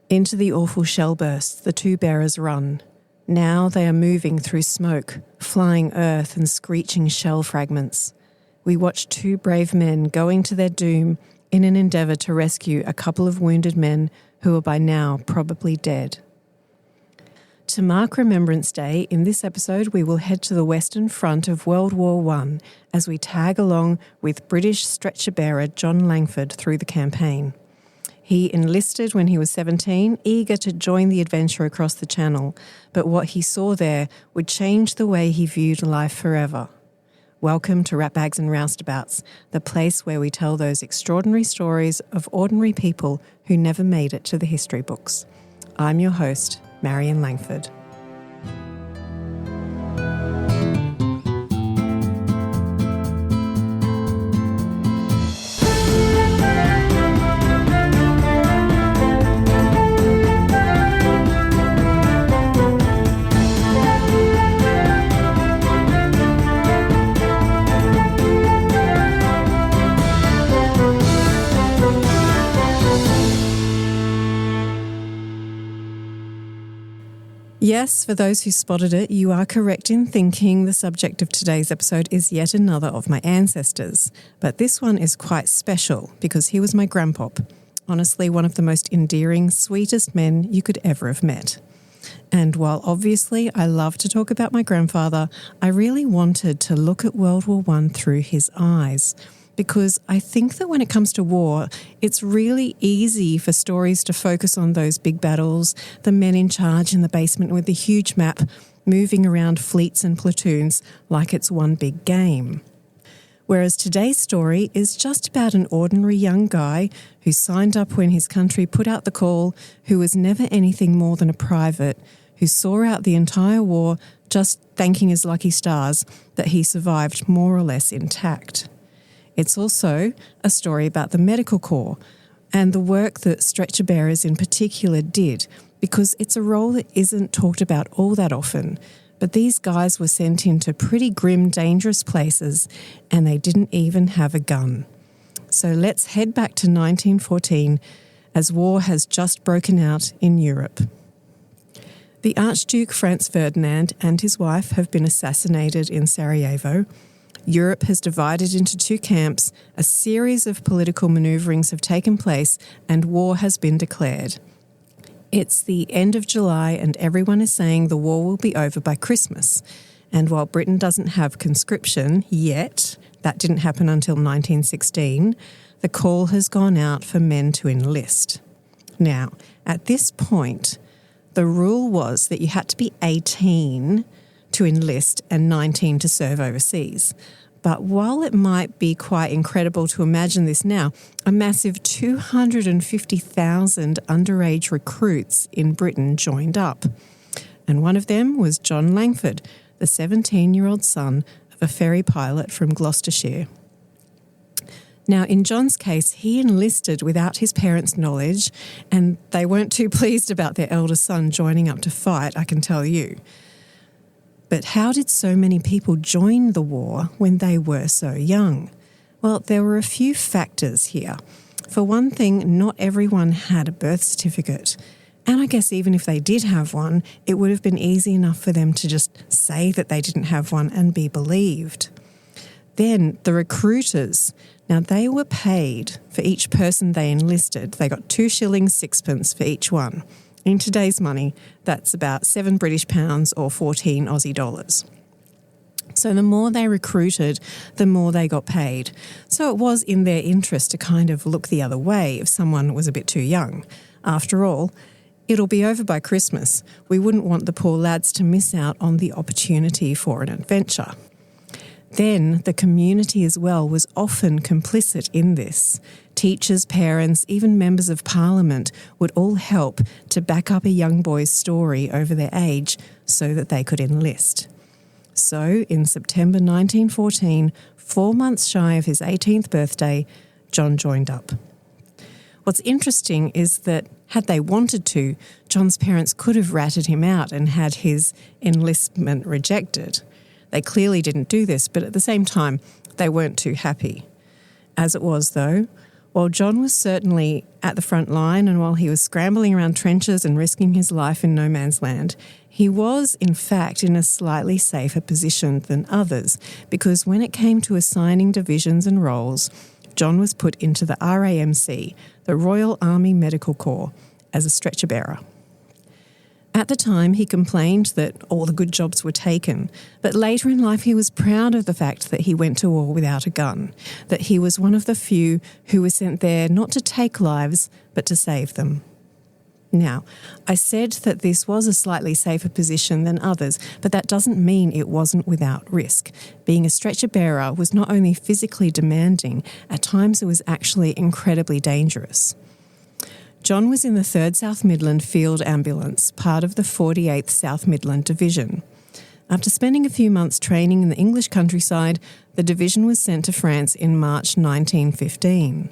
Into the awful shell burst the two bearers run. Now they are moving through smoke, flying earth and screeching shell fragments. We watch two brave men going to their doom in an endeavour to rescue a couple of wounded men who are by now probably dead. To mark Remembrance Day, in this episode we will head to the Western Front of World War I as we tag along with British stretcher bearer John Langford through the campaign. He enlisted when he was 17, eager to join the adventure across the Channel, but what he saw there would change the way he viewed life forever. Welcome to Ratbags and Roustabouts, the place where we tell those extraordinary stories of ordinary people who never made it to the history books. I'm your host, Marion Langford. Yes, for those who spotted it, you are correct in thinking the subject of today's episode is yet another of my ancestors. But this one is quite special because he was my grandpop. Honestly, one of the most endearing, sweetest men you could ever have met. And while obviously I love to talk about my grandfather, I really wanted to look at World War I through his eyes. Because I think that when it comes to war, it's really easy for stories to focus on those big battles, the men in charge in the basement with the huge map, moving around fleets and platoons like it's one big game. Whereas today's story is just about an ordinary young guy who signed up when his country put out the call, who was never anything more than a private, who saw out the entire war just thanking his lucky stars that he survived more or less intact. It's also a story about the medical corps and the work that stretcher bearers in particular did, because it's a role that isn't talked about all that often. But these guys were sent into pretty grim, dangerous places, and they didn't even have a gun. So let's head back to 1914 as war has just broken out in Europe. The Archduke Franz Ferdinand and his wife have been assassinated in Sarajevo. Europe has divided into two camps, a series of political manoeuvrings have taken place, and war has been declared. It's the end of July and everyone is saying the war will be over by Christmas. And while Britain doesn't have conscription yet, that didn't happen until 1916, the call has gone out for men to enlist. Now, at this point, the rule was that you had to be 18 to enlist and 19 to serve overseas. But while it might be quite incredible to imagine this now, a massive 250,000 underage recruits in Britain joined up. And one of them was John Langford, the 17-year-old son of a ferry pilot from Gloucestershire. Now, in John's case, he enlisted without his parents' knowledge, and they weren't too pleased about their eldest son joining up to fight, I can tell you. But how did so many people join the war when they were so young? Well, there were a few factors here. For one thing, not everyone had a birth certificate. And I guess even if they did have one, it would have been easy enough for them to just say that they didn't have one and be believed. Then the recruiters, now they were paid for each person they enlisted. They got 2 shillings 6pence for each one. In today's money, that's about £7 British or 14 Aussie dollars. So the more they recruited, the more they got paid. So it was in their interest to kind of look the other way if someone was a bit too young. After all, it'll be over by Christmas. We wouldn't want the poor lads to miss out on the opportunity for an adventure. Then the community as well was often complicit in this. Teachers, parents, even members of parliament would all help to back up a young boy's story over their age so that they could enlist. So in September 1914, 4 months shy of his 18th birthday, John joined up. What's interesting is that had they wanted to, John's parents could have ratted him out and had his enlistment rejected. They clearly didn't do this, but at the same time, they weren't too happy. As it was, though, While John was certainly at the front line and while he was scrambling around trenches and risking his life in no man's land, he was, in fact, in a slightly safer position than others because when it came to assigning divisions and roles, John was put into the RAMC, the Royal Army Medical Corps, as a stretcher bearer. At the time, he complained that all the good jobs were taken, but later in life he was proud of the fact that he went to war without a gun, that he was one of the few who was sent there not to take lives, but to save them. Now, I said that this was a slightly safer position than others, but that doesn't mean it wasn't without risk. Being a stretcher bearer was not only physically demanding, at times it was actually incredibly dangerous. John was in the 3rd South Midland Field Ambulance, part of the 48th South Midland Division. After spending a few months training in the English countryside, the division was sent to France in March 1915.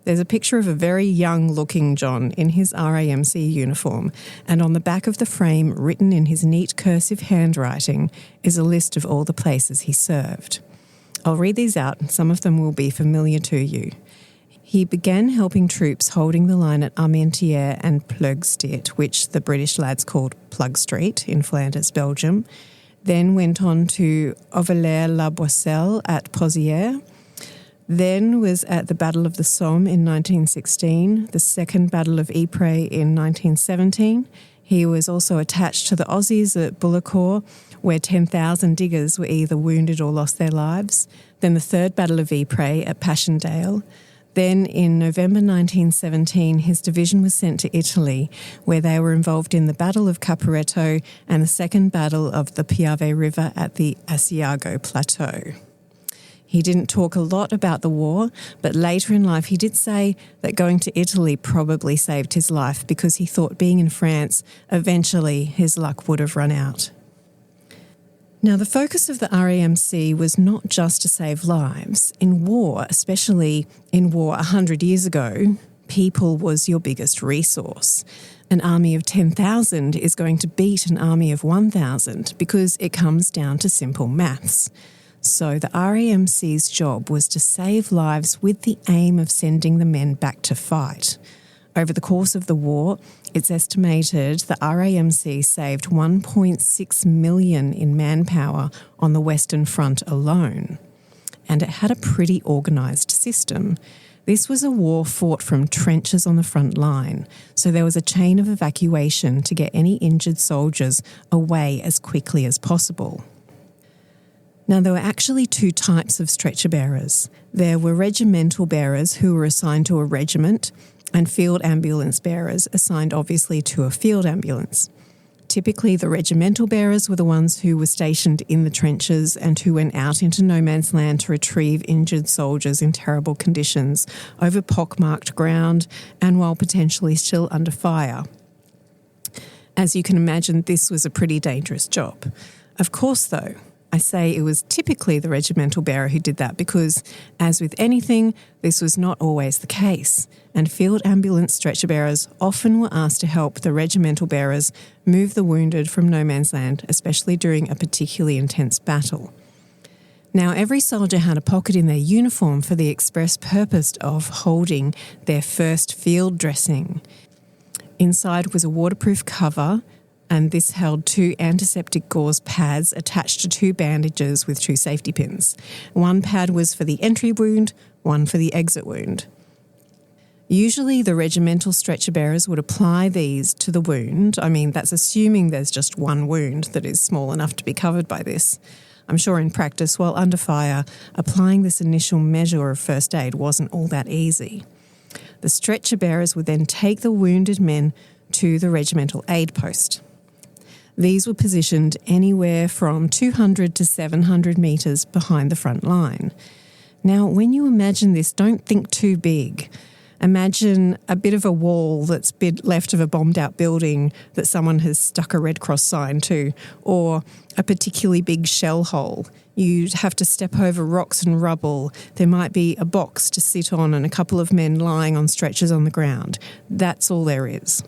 There's a picture of a very young-looking John in his RAMC uniform, and on the back of the frame, written in his neat cursive handwriting, is a list of all the places he served. I'll read these out, and some of them will be familiar to you. He began helping troops holding the line at Armentières and Pleugstedt, which the British lads called Plug Street in Flanders, Belgium, then went on to Auvillers-la-Boisselle at Pozières, then was at the Battle of the Somme in 1916, the Second Battle of Ypres in 1917. He was also attached to the Aussies at Bullecourt, where 10,000 diggers were either wounded or lost their lives, then the Third Battle of Ypres at Passchendaele. Then, in November 1917, his division was sent to Italy, where they were involved in the Battle of Caporetto and the Second Battle of the Piave River at the Asiago Plateau. He didn't talk a lot about the war, but later in life he did say that going to Italy probably saved his life because he thought being in France, eventually his luck would have run out. Now, the focus of the RAMC was not just to save lives. In war, especially in war 100 years ago, people was your biggest resource. An army of 10,000 is going to beat an army of 1,000 because it comes down to simple maths. So the RAMC's job was to save lives with the aim of sending the men back to fight. Over the course of the war, it's estimated the RAMC saved 1.6 million in manpower on the Western Front alone. And it had a pretty organised system. This was a war fought from trenches on the front line, so there was a chain of evacuation to get any injured soldiers away as quickly as possible. Now, there were actually two types of stretcher bearers. There were regimental bearers who were assigned to a regiment, and field ambulance bearers assigned obviously to a field ambulance. Typically, the regimental bearers were the ones who were stationed in the trenches and who went out into no man's land to retrieve injured soldiers in terrible conditions over pockmarked ground and while potentially still under fire. As you can imagine, this was a pretty dangerous job. Of course, though, I say it was typically the regimental bearer who did that because, as with anything, this was not always the case, and field ambulance stretcher bearers often were asked to help the regimental bearers move the wounded from no man's land, especially during a particularly intense battle. Now, every soldier had a pocket in their uniform for the express purpose of holding their first field dressing. Inside was a waterproof cover, and this held 2 antiseptic gauze pads attached to 2 bandages with 2 safety pins. One pad was for the entry wound, one for the exit wound. Usually the regimental stretcher bearers would apply these to the wound. I mean, that's assuming there's just one wound that is small enough to be covered by this. I'm sure in practice, while under fire, applying this initial measure of first aid wasn't all that easy. The stretcher bearers would then take the wounded men to the regimental aid post. These were positioned anywhere from 200 to 700 metres behind the front line. Now, when you imagine this, don't think too big. Imagine a bit of a wall that's left of a bombed-out building that someone has stuck a Red Cross sign to, or a particularly big shell hole. You'd have to step over rocks and rubble. There might be a box to sit on and a couple of men lying on stretchers on the ground. That's all there is.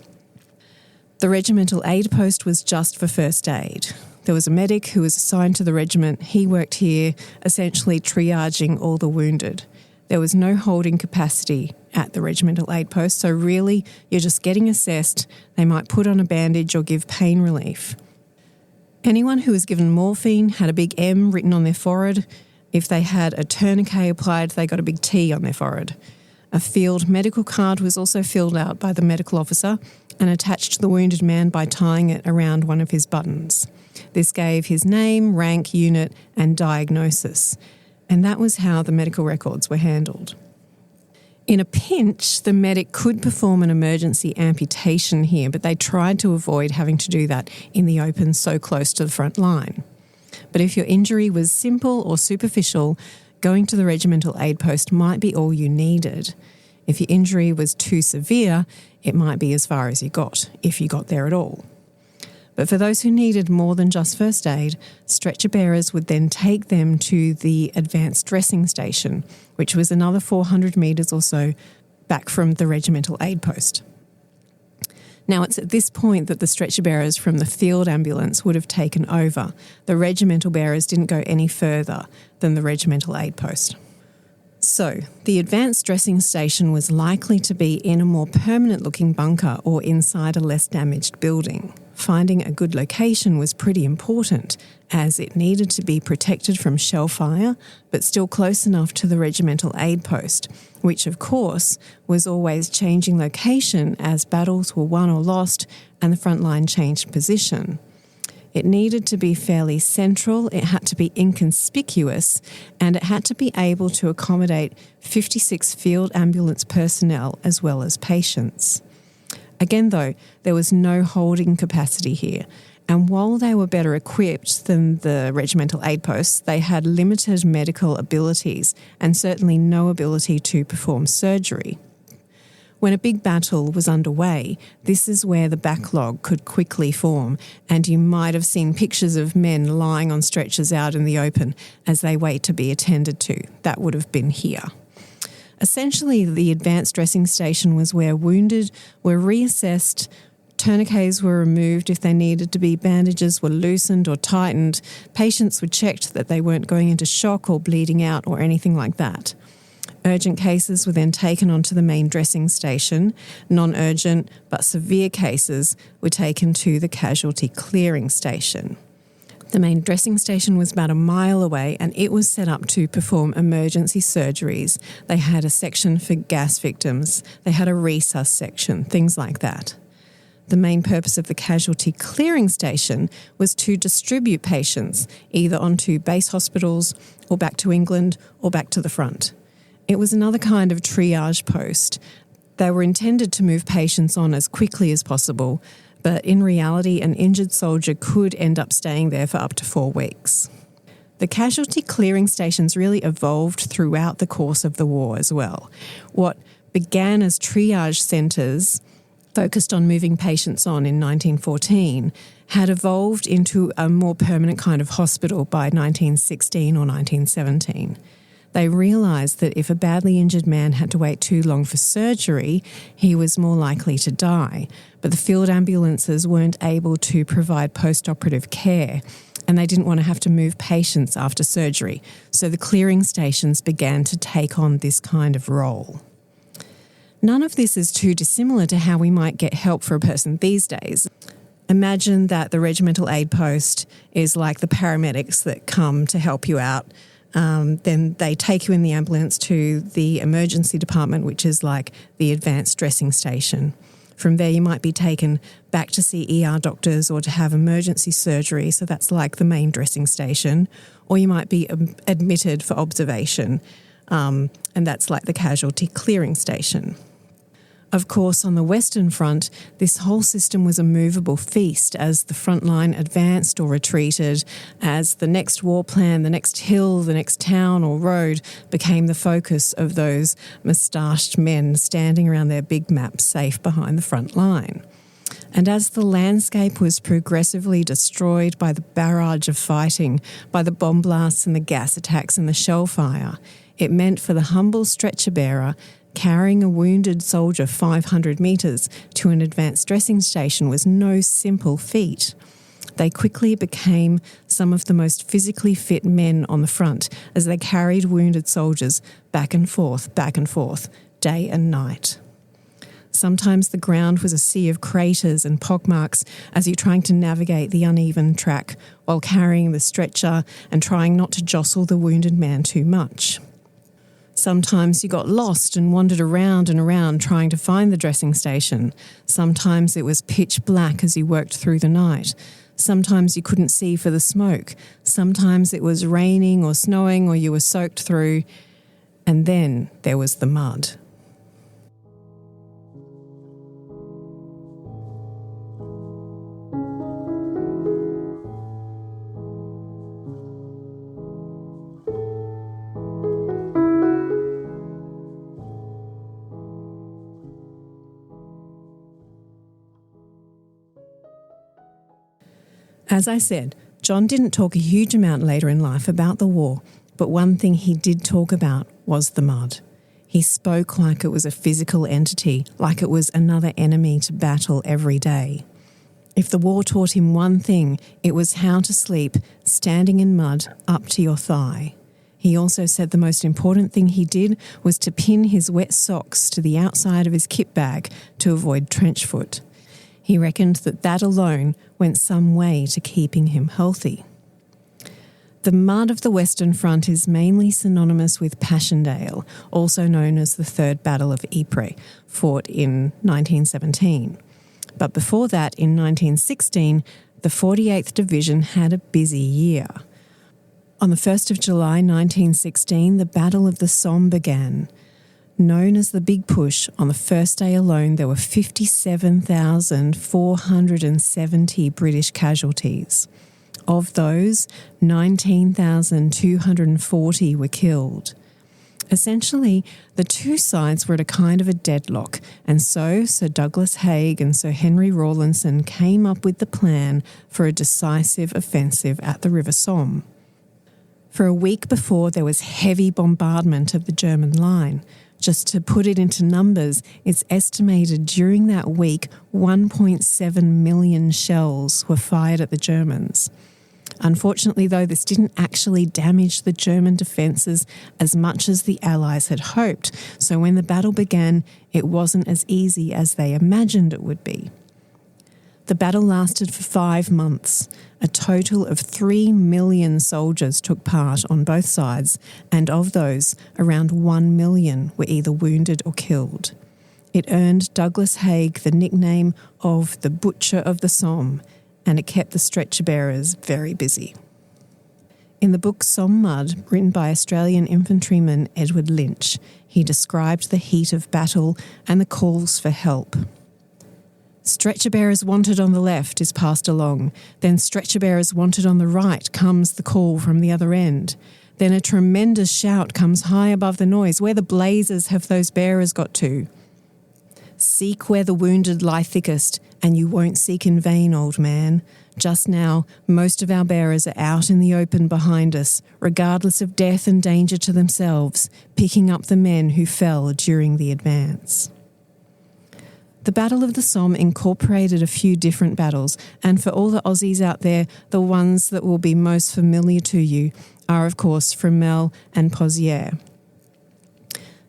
The regimental aid post was just for first aid. There was a medic who was assigned to the regiment. He worked here, essentially triaging all the wounded. There was no holding capacity at the regimental aid post, so really you're just getting assessed. They might put on a bandage or give pain relief. Anyone who was given morphine had a big M written on their forehead. If they had a tourniquet applied, they got a big T on their forehead. A field medical card was also filled out by the medical officer and attached to the wounded man by tying it around one of his buttons. This gave his name, rank, unit, and diagnosis. And that was how the medical records were handled. In a pinch, the medic could perform an emergency amputation here, but they tried to avoid having to do that in the open so close to the front line. But if your injury was simple or superficial, going to the regimental aid post might be all you needed. If your injury was too severe, it might be as far as you got, if you got there at all. But for those who needed more than just first aid, stretcher bearers would then take them to the advanced dressing station, which was another 400 metres or so back from the regimental aid post. Now, it's at this point that the stretcher bearers from the field ambulance would have taken over. The regimental bearers didn't go any further than the regimental aid post. So, the advanced dressing station was likely to be in a more permanent-looking bunker or inside a less damaged building. Finding a good location was pretty important, as it needed to be protected from shell fire, but still close enough to the regimental aid post, which of course was always changing location as battles were won or lost and the front line changed position. It needed to be fairly central, it had to be inconspicuous, and it had to be able to accommodate 56 field ambulance personnel as well as patients. Again, though, there was no holding capacity here, and while they were better equipped than the regimental aid posts, they had limited medical abilities and certainly no ability to perform surgery. When a big battle was underway, this is where the backlog could quickly form, and you might have seen pictures of men lying on stretchers out in the open as they wait to be attended to. That would have been here. Essentially, the advanced dressing station was where wounded were reassessed, tourniquets were removed if they needed to be, bandages were loosened or tightened, patients were checked that they weren't going into shock or bleeding out or anything like that. Urgent cases were then taken onto the main dressing station. Non-urgent but severe cases were taken to the casualty clearing station. The main dressing station was about a mile away and it was set up to perform emergency surgeries. They had a section for gas victims. They had a resus section, things like that. The main purpose of the casualty clearing station was to distribute patients either onto base hospitals or back to England or back to the front. It was another kind of triage post. They were intended to move patients on as quickly as possible, but in reality, an injured soldier could end up staying there for up to 4 weeks. The casualty clearing stations really evolved throughout the course of the war as well. What began as triage centres focused on moving patients on in 1914 had evolved into a more permanent kind of hospital by 1916 or 1917. They realised that if a badly injured man had to wait too long for surgery, he was more likely to die. But the field ambulances weren't able to provide post-operative care, and they didn't want to have to move patients after surgery. So the clearing stations began to take on this kind of role. None of this is too dissimilar to how we might get help for a person these days. Imagine that the regimental aid post is like the paramedics that come to help you out. Then they take you in the ambulance to the emergency department, which is like the advanced dressing station. From there, you might be taken back to see ER doctors or to have emergency surgery, so that's like the main dressing station. Or you might be admitted for observation, and that's like the casualty clearing station. Of course, on the Western Front, this whole system was a movable feast as the front line advanced or retreated, as the next war plan, the next hill, the next town or road became the focus of those moustached men standing around their big maps safe behind the front line. And as the landscape was progressively destroyed by the barrage of fighting, by the bomb blasts and the gas attacks and the shell fire, it meant for the humble stretcher bearer carrying a wounded soldier 500 metres to an advanced dressing station was no simple feat. They quickly became some of the most physically fit men on the front as they carried wounded soldiers back and forth, day and night. Sometimes the ground was a sea of craters and pockmarks as you're trying to navigate the uneven track while carrying the stretcher and trying not to jostle the wounded man too much. Sometimes you got lost and wandered around and around trying to find the dressing station. Sometimes it was pitch black as you worked through the night. Sometimes you couldn't see for the smoke. Sometimes it was raining or snowing or you were soaked through. And then there was the mud. As I said, John didn't talk a huge amount later in life about the war, but one thing he did talk about was the mud. He spoke like it was a physical entity, like it was another enemy to battle every day. If the war taught him one thing, it was how to sleep standing in mud up to your thigh. He also said the most important thing he did was to pin his wet socks to the outside of his kit bag to avoid trench foot. He reckoned that alone went some way to keeping him healthy. The mud of the Western Front is mainly synonymous with Passchendaele, also known as the Third Battle of Ypres, fought in 1917. But before that, in 1916, the 48th Division had a busy year. On the 1st of July 1916, the Battle of the Somme began. Known as the Big Push, on the first day alone there were 57,470 British casualties. Of those, 19,240 were killed. Essentially, the two sides were at a kind of a deadlock, and so Sir Douglas Haig and Sir Henry Rawlinson came up with the plan for a decisive offensive at the River Somme. For a week before, there was heavy bombardment of the German line. Just to put it into numbers, it's estimated during that week 1.7 million shells were fired at the Germans. Unfortunately, though, this didn't actually damage the German defences as much as the Allies had hoped, so when the battle began, it wasn't as easy as they imagined it would be. The battle lasted for 5 months. A total of 3 million soldiers took part on both sides, and of those, around 1 million were either wounded or killed. It earned Douglas Haig the nickname of the Butcher of the Somme, and it kept the stretcher bearers very busy. In the book Somme Mud, written by Australian infantryman Edward Lynch, he described the heat of battle and the calls for help. Stretcher bearers wanted on the left is passed along. Then stretcher bearers wanted on the right comes the call from the other end. Then a tremendous shout comes high above the noise. Where the blazes have those bearers got to? Seek where the wounded lie thickest, and you won't seek in vain, old man. Just now, most of our bearers are out in the open behind us, regardless of death and danger to themselves, picking up the men who fell during the advance. The Battle of the Somme incorporated a few different battles, and for all the Aussies out there, the ones that will be most familiar to you are, of course, Fromelles and Pozières.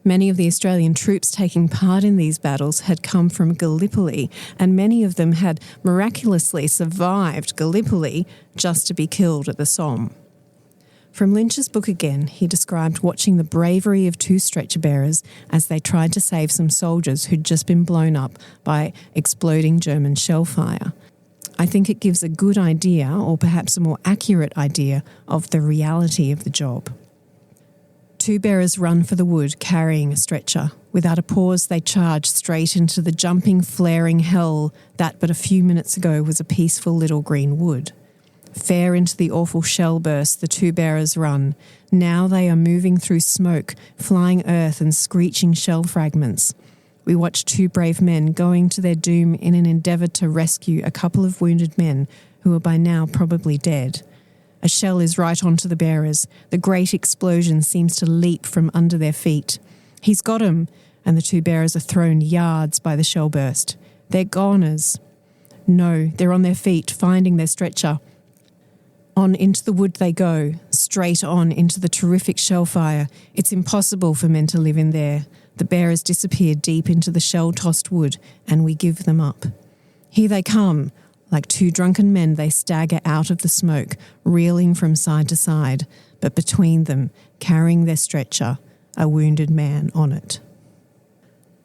Many of the Australian troops taking part in these battles had come from Gallipoli, and many of them had miraculously survived Gallipoli just to be killed at the Somme. From Lynch's book again, he described watching the bravery of two stretcher bearers as they tried to save some soldiers who'd just been blown up by exploding German shell fire. I think it gives a good idea, or perhaps a more accurate idea, of the reality of the job. Two bearers run for the wood, carrying a stretcher. Without a pause, they charge straight into the jumping, flaring hell that but a few minutes ago was a peaceful little green wood. Fair into the awful shell burst the two bearers run. Now they are moving through smoke, flying earth and screeching shell fragments. We watch two brave men going to their doom in an endeavour to rescue a couple of wounded men who are by now probably dead. A shell is right onto the bearers. The great explosion seems to leap from under their feet. He's got 'em, and the two bearers are thrown yards by the shell burst. They're goners. No, they're on their feet, finding their stretcher. On into the wood they go, straight on into the terrific shell fire. It's impossible for men to live in there. The bearers disappear deep into the shell-tossed wood, and we give them up. Here they come. Like two drunken men, they stagger out of the smoke, reeling from side to side, but between them, carrying their stretcher, a wounded man on it.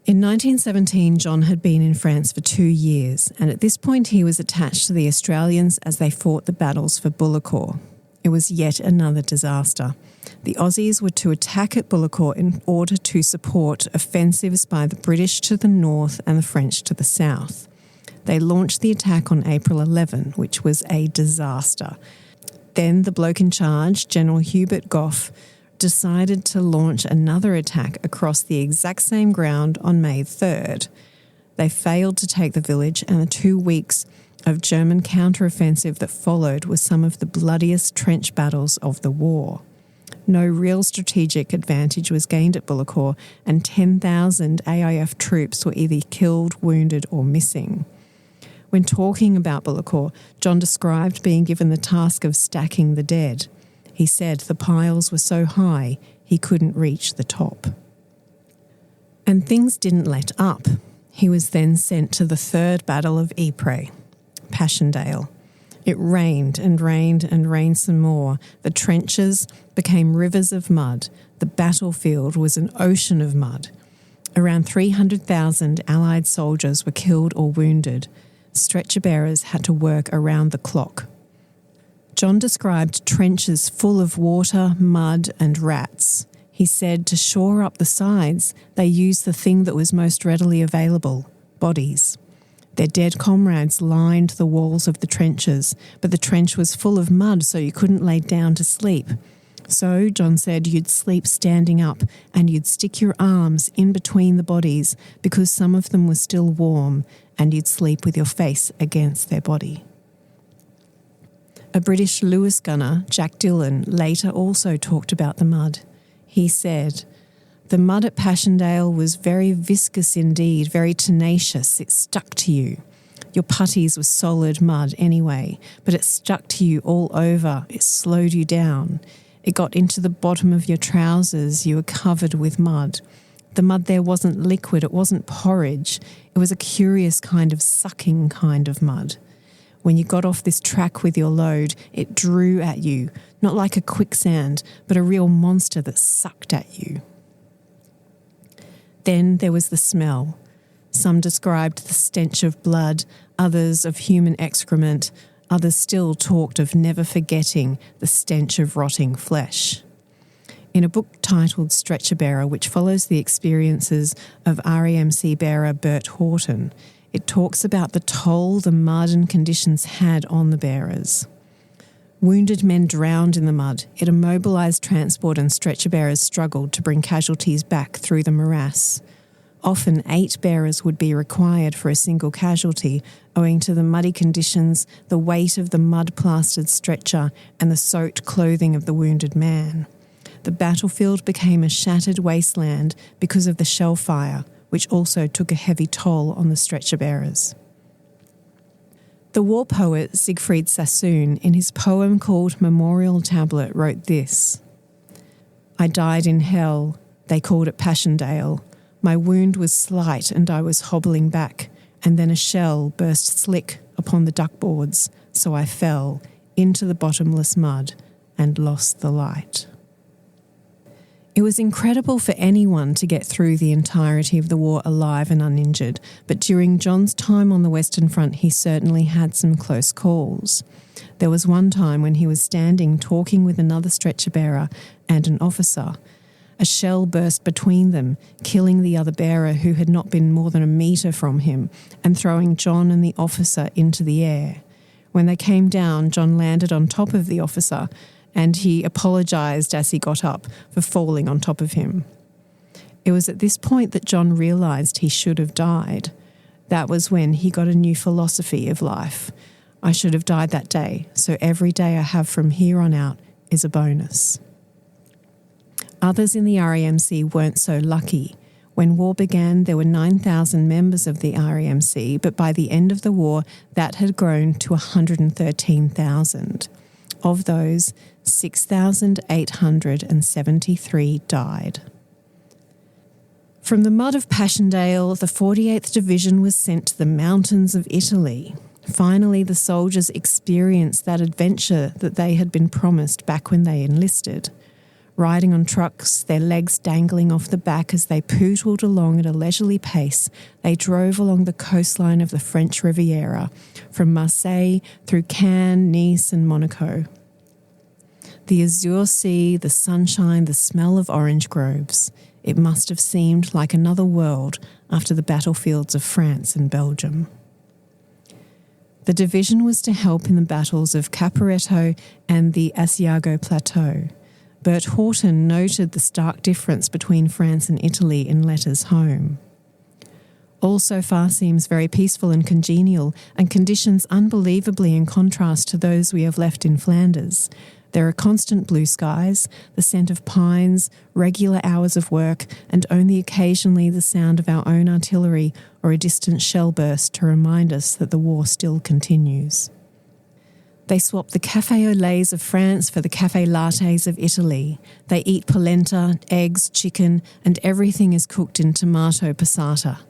In 1917, John had been in France for 2 years, and at this point he was attached to the Australians as they fought the battles for Bullecourt. It was yet another disaster. The Aussies were to attack at Bullecourt in order to support offensives by the British to the north and the French to the south. They launched the attack on April 11, which was a disaster. Then the bloke in charge, General Hubert Gough, decided to launch another attack across the exact same ground on May 3rd. They failed to take the village, and the 2 weeks of German counteroffensive that followed was some of the bloodiest trench battles of the war. No real strategic advantage was gained at Bullecourt, and 10,000 AIF troops were either killed, wounded, or missing. When talking about Bullecourt, John described being given the task of stacking the dead. He said the piles were so high he couldn't reach the top. And things didn't let up. He was then sent to the Third Battle of Ypres, Passchendaele. It rained and rained and rained some more. The trenches became rivers of mud. The battlefield was an ocean of mud. Around 300,000 Allied soldiers were killed or wounded. Stretcher bearers had to work around the clock. John described trenches full of water, mud, and rats. He said to shore up the sides, they used the thing that was most readily available, bodies. Their dead comrades lined the walls of the trenches, but the trench was full of mud, so you couldn't lay down to sleep. So, John said, you'd sleep standing up, and you'd stick your arms in between the bodies because some of them were still warm, and you'd sleep with your face against their body. A British Lewis gunner, Jack Dillon, later also talked about the mud. He said, "The mud at Passchendaele was very viscous indeed, very tenacious. It stuck to you. Your puttees were solid mud anyway, but it stuck to you all over. It slowed you down. It got into the bottom of your trousers. You were covered with mud. The mud there wasn't liquid. It wasn't porridge. It was a curious kind of sucking kind of mud. When you got off this track with your load, it drew at you, not like a quicksand, but a real monster that sucked at you." Then there was the smell. Some described the stench of blood, others of human excrement, others still talked of never forgetting the stench of rotting flesh. In a book titled Stretcher Bearer, which follows the experiences of RAMC bearer Bert Horton, it talks about the toll the mud and conditions had on the bearers. Wounded men drowned in the mud. It immobilised transport, and stretcher bearers struggled to bring casualties back through the morass. Often 8 bearers would be required for a single casualty, owing to the muddy conditions, the weight of the mud-plastered stretcher, and the soaked clothing of the wounded man. The battlefield became a shattered wasteland because of the shell fire, which also took a heavy toll on the stretcher bearers. The war poet Siegfried Sassoon, in his poem called Memorial Tablet, wrote this: "I died in hell, they called it Passchendaele. My wound was slight and I was hobbling back, and then a shell burst slick upon the duckboards, so I fell into the bottomless mud and lost the light." It was incredible for anyone to get through the entirety of the war alive and uninjured, but during John's time on the Western Front, he certainly had some close calls. There was one time when he was standing talking with another stretcher bearer and an officer. A shell burst between them, killing the other bearer who had not been more than a metre from him, and throwing John and the officer into the air. When they came down, John landed on top of the officer, and he apologised as he got up for falling on top of him. It was at this point that John realised he should have died. That was when he got a new philosophy of life. I should have died that day, so every day I have from here on out is a bonus. Others in the RAMC weren't so lucky. When war began, there were 9,000 members of the RAMC, but by the end of the war, that had grown to 113,000. Of those, 6,873 died. From the mud of Passchendaele, the 48th Division was sent to the mountains of Italy. Finally, the soldiers experienced that adventure that they had been promised back when they enlisted. Riding on trucks, their legs dangling off the back as they pootled along at a leisurely pace, they drove along the coastline of the French Riviera, from Marseille through Cannes, Nice and Monaco. The azure sea, the sunshine, the smell of orange groves. It must have seemed like another world after the battlefields of France and Belgium. The division was to help in the battles of Caporetto and the Asiago Plateau. Bert Horton noted the stark difference between France and Italy in letters home. All so far seems very peaceful and congenial, and conditions unbelievably in contrast to those we have left in Flanders. There are constant blue skies, the scent of pines, regular hours of work, and only occasionally the sound of our own artillery or a distant shell burst to remind us that the war still continues. They swap the café au laits of France for the café lattes of Italy. They eat polenta, eggs, chicken, and everything is cooked in tomato passata.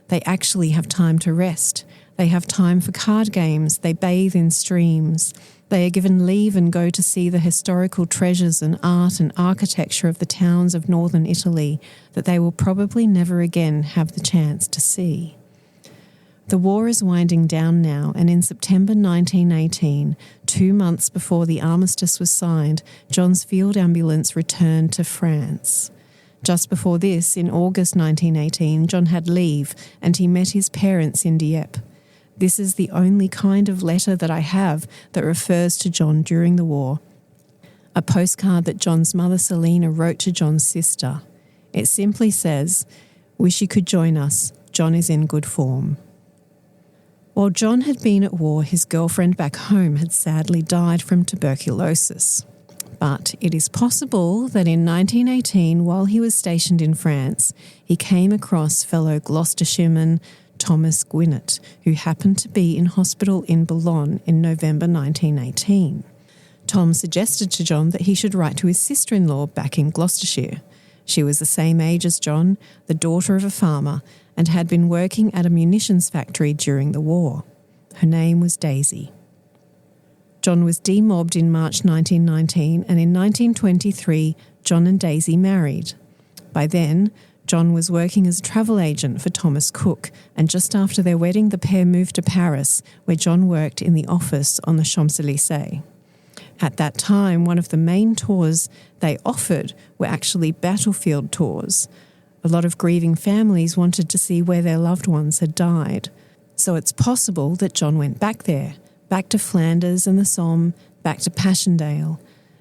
They actually have time to rest. They have time for card games. They bathe in streams. They are given leave and go to see the historical treasures and art and architecture of the towns of northern Italy that they will probably never again have the chance to see. The war is winding down now, and in September 1918, 2 months before the armistice was signed, John's field ambulance returned to France. Just before this, in August 1918, John had leave and he met his parents in Dieppe. This is the only kind of letter that I have that refers to John during the war. A postcard that John's mother Selina wrote to John's sister. It simply says, "Wish you could join us. John is in good form." While John had been at war, his girlfriend back home had sadly died from tuberculosis. But it is possible that in 1918, while he was stationed in France, he came across fellow Gloucestershireman Thomas Gwinnett, who happened to be in hospital in Boulogne in November 1918. Tom suggested to John that he should write to his sister-in-law back in Gloucestershire. She was the same age as John, the daughter of a farmer, and had been working at a munitions factory during the war. Her name was Daisy. John was demobbed in March 1919, and in 1923, John and Daisy married. By then, John was working as a travel agent for Thomas Cook, and just after their wedding, the pair moved to Paris, where John worked in the office on the Champs-Élysées. At that time, one of the main tours they offered were actually battlefield tours. A lot of grieving families wanted to see where their loved ones had died. So it's possible that John went back there, back to Flanders and the Somme, back to Passchendaele,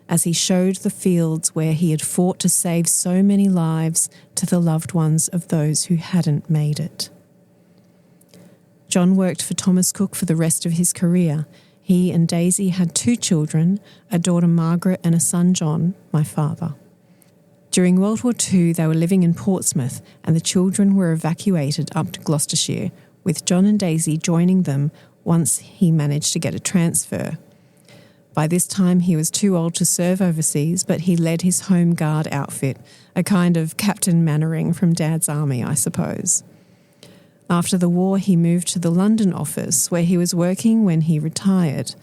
as he showed the fields where he had fought to save so many lives to the loved ones of those who hadn't made it. John worked for Thomas Cook for the rest of his career. He and Daisy had 2 children, a daughter Margaret and a son John, my father. During World War II, they were living in Portsmouth, and the children were evacuated up to Gloucestershire, with John and Daisy joining them once he managed to get a transfer. By this time, he was too old to serve overseas, but he led his Home Guard outfit, a kind of Captain Mannering from Dad's army, I suppose. After the war, he moved to the London office, where he was working when he retired.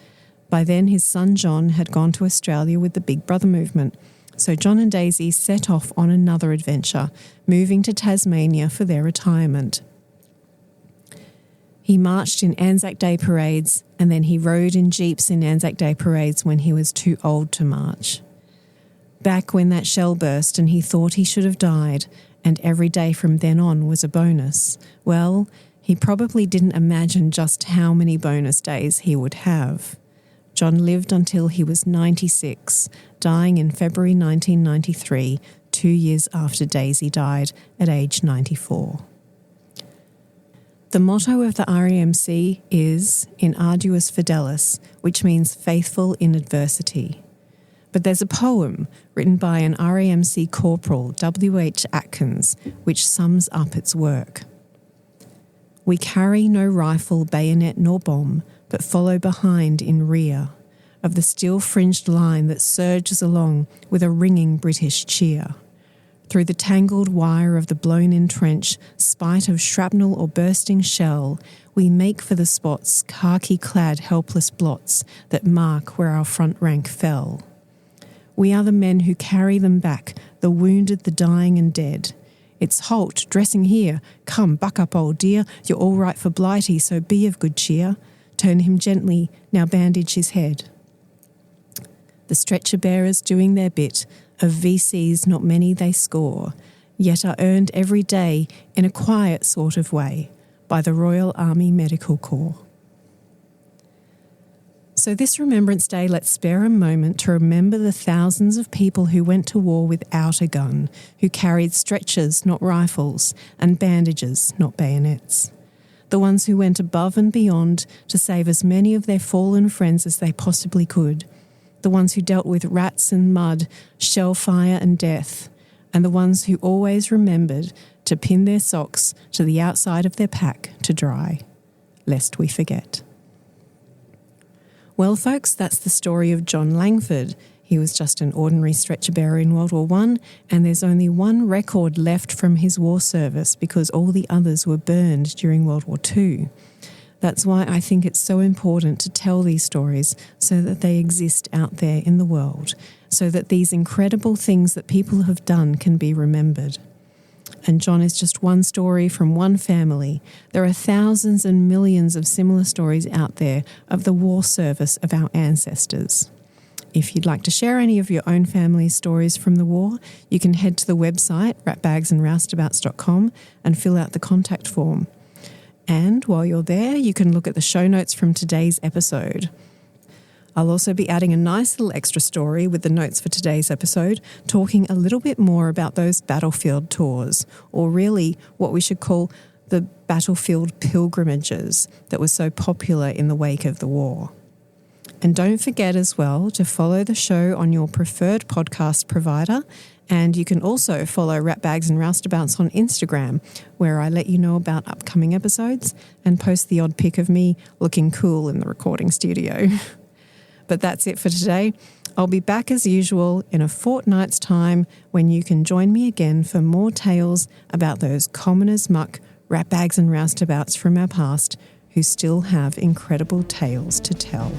By then, his son John had gone to Australia with the Big Brother movement, so John and Daisy set off on another adventure, moving to Tasmania for their retirement. He marched in Anzac Day parades, and then he rode in jeeps in Anzac Day parades when he was too old to march. Back when that shell burst and he thought he should have died, and every day from then on was a bonus, well, he probably didn't imagine just how many bonus days he would have. John lived until he was 96, dying in February 1993, 2 years after Daisy died at age 94. The motto of the RAMC is In Arduis Fidelis, which means faithful in adversity. But there's a poem written by an RAMC corporal, W.H. Atkins, which sums up its work. We carry no rifle, bayonet nor bomb, but follow behind in rear. of the steel-fringed line that surges along with a ringing British cheer. Through the tangled wire of the blown-in trench, spite of shrapnel or bursting shell, we make for the spots khaki-clad helpless blots that mark where our front rank fell. We are the men who carry them back, the wounded, the dying and dead. It's halt, dressing here. Come, buck up, old dear. You're all right for Blighty, so be of good cheer. Turn him gently, now bandage his head. The stretcher bearers doing their bit, of VCs not many they score, yet are earned every day in a quiet sort of way by the Royal Army Medical Corps. So this Remembrance Day, let's spare a moment to remember the thousands of people who went to war without a gun, who carried stretchers, not rifles, and bandages, not bayonets. The ones who went above and beyond to save as many of their fallen friends as they possibly could. The ones who dealt with rats and mud, shell fire and death. And the ones who always remembered to pin their socks to the outside of their pack to dry, lest we forget. Well, folks, that's the story of John Langford. He was just an ordinary stretcher bearer in World War I, and there's only one record left from his war service because all the others were burned during World War II. That's why I think it's so important to tell these stories so that they exist out there in the world, so that these incredible things that people have done can be remembered. And John is just one story from one family. There are thousands and millions of similar stories out there of the war service of our ancestors. If you'd like to share any of your own family stories from the war, you can head to the website, ratbagsandroustabouts.com, and fill out the contact form. And while you're there, you can look at the show notes from today's episode. I'll also be adding a nice little extra story with the notes for today's episode, talking a little bit more about those battlefield tours, or really what we should call the battlefield pilgrimages that were so popular in the wake of the war. And don't forget as well to follow the show on your preferred podcast provider. And you can also follow Ratbags and Roustabouts on Instagram, where I let you know about upcoming episodes and post the odd pic of me looking cool in the recording studio. But that's it for today. I'll be back as usual in a fortnight's time when you can join me again for more tales about those common as muck ratbags and roustabouts from our past who still have incredible tales to tell.